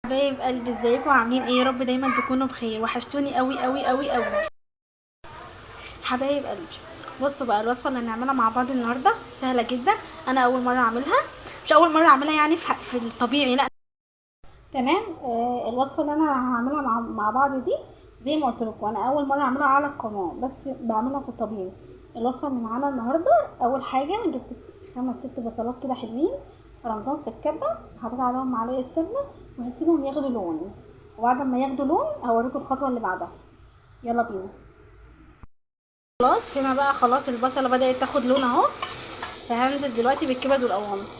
حبايب قلبي، ازيكم عاملين ايه؟ يا رب دايما تكونوا بخير. وحشتوني قوي قوي قوي قوي. حبايب قلبي، بصوا بقى الوصفه اللي هنعملها مع بعض النهارده سهله جدا. انا اول مره اعملها، مش اول مره اعملها يعني في الطبيعي، لا. تمام. الوصفه اللي انا هعملها مع بعض دي، زي ما قلت لكم انا اول مره اعملها على القناه، بس بعملها في الطبيعي. الوصفه اللي معانا النهارده، اول حاجه جبت 5 6 بصلات كده حلوين، فرمتهم في الكبه، حطيت عليهم معلقه سمنه، وهسيبهم ياخدوا لون. وبعد ما ياخدوا لون هوريكم الخطوه اللي بعدها. يلا بينا. خلاص هنا بقى، خلاص البصله بدات تاخد لون اهو، فهنزل دلوقتي بالكبد والقوانص.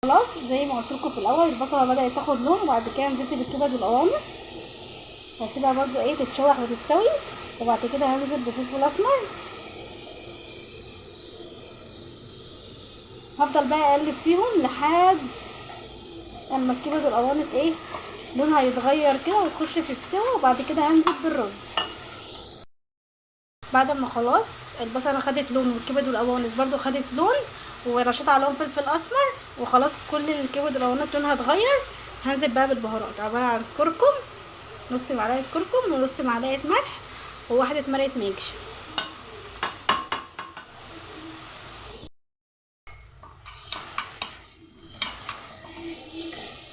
خلاص زي ما قلت لكم في الاول، البصله بدات تاخد لون، وبعد كده نزلت بالكبد والقوانص. هسيبها برضو ايه تتشوح وتستوي، وبعد كده هنزل بفلفل اسمر. هفضل بقى اقلب فيهم لحد اما الكبد والقوانص ايه لونها يتغير كده وتخش في السوا، وبعد كده هنزل بالرز. بعد ما خلاص البصله خدت لون والكبد والقوانص برضو خدت لون، ورشيت عليهم فلفل اسمر، وخلاص كل الكبد والقوانص لونها اتغير، هنزل بقى بالبهارات. عباره عن كركم، نص معلقه كركم، ونص معلقه ملح، وواحده مرقه ماجي.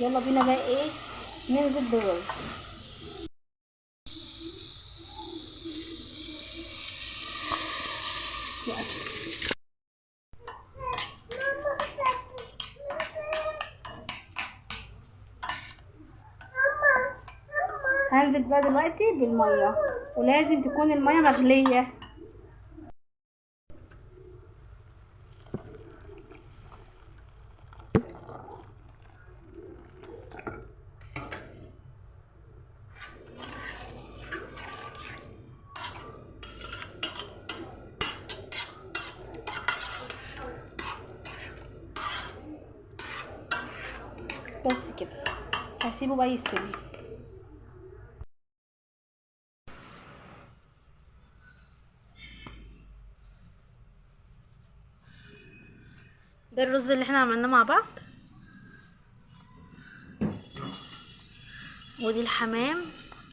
يلا بينا بقى ايه ننزل بالرز. هنزل بقى دلوقتي بالميه، ولازم تكون الميه مغليه. بس كده، هسيبه بقى يستوي. ده الرز اللي احنا عملناه مع بعض، ودي الحمام،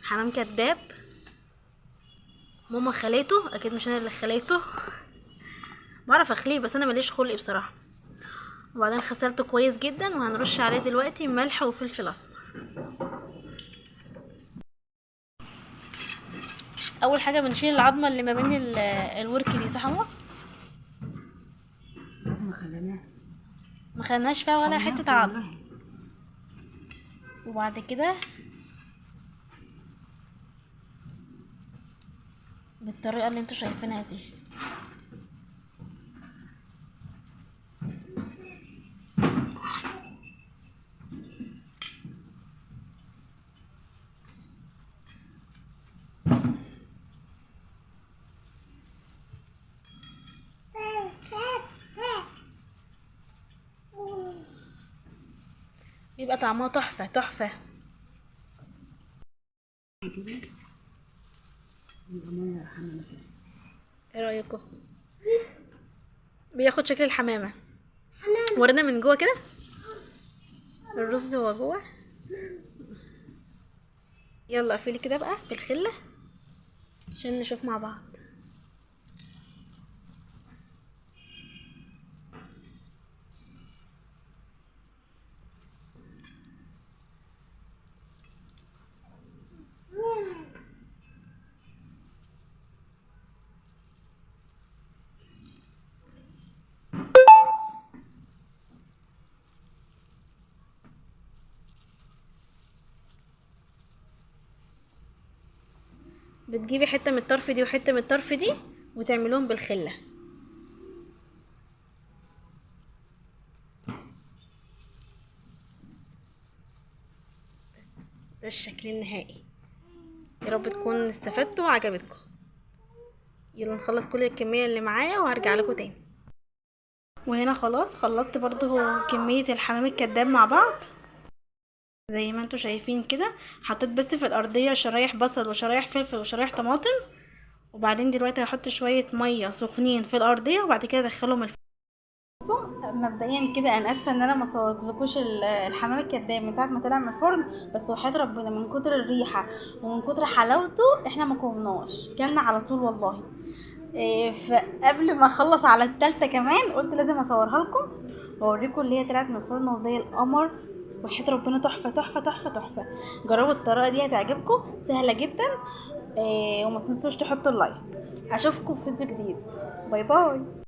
حمام كداب. ماما خليته، اكيد مش انا اللي خليته، بعرف اخليه بس انا ماليش خلق بصراحه. وبعدين غسلته كويس جدا، وهنرش عليه دلوقتي ملح وفلفل اسمر. اول حاجه بنشيل العظمه اللي ما بين الورك دي، صح هو ما خدناش فيها ولا حته عظم. وبعد كده بالطريقه اللي انتوا شايفينها دي. بيبقى طعمها تحفه تحفه. ايه رايكم؟ بياخد شكل الحمامه. ورينا من جوه كده الرز هو جوه. يلا قفلي كده بقى بالخله عشان نشوف مع بعض. بتجيبي حته من الطرف دي وحته من الطرف دي، وتعملوهم بالخله. ده الشكل النهائي. يا رب تكون استفدتوا وعجبتكم. يلا نخلص كل الكميه اللي معايا وهرجع لكم تاني. وهنا خلاص خلصت برضو كميه الحمام الكداب مع بعض، زي ما انتوا شايفين كده. حطيت بس في الارضيه شرايح بصل وشرايح فلفل وشرايح طماطم. وبعدين دلوقتي هحط شويه ميه سخنين في الارضيه، وبعد كده ادخلهم الفرن. بصوا مبدئيا كده انا اسفه ان انا ما صورتلكوش الحمام الكداب من ساعه ما طلع من الفرن، بس وحياة ربنا من كتر الريحه ومن كتر حلاوته احنا ما قومناش كلنا على طول والله. فقبل ما اخلص على التالتة كمان قلت لازم اصورها لكم واوريكم اللي هي طلعت من الفرن وزي القمر. وحياة ربنا تحفه تحفه تحفه تحفه. جربوا الطريقه دي هتعجبكم، سهله جدا. وما تنسوش تحطوا اللايك. اشوفكم في فيديو جديد. باي باي.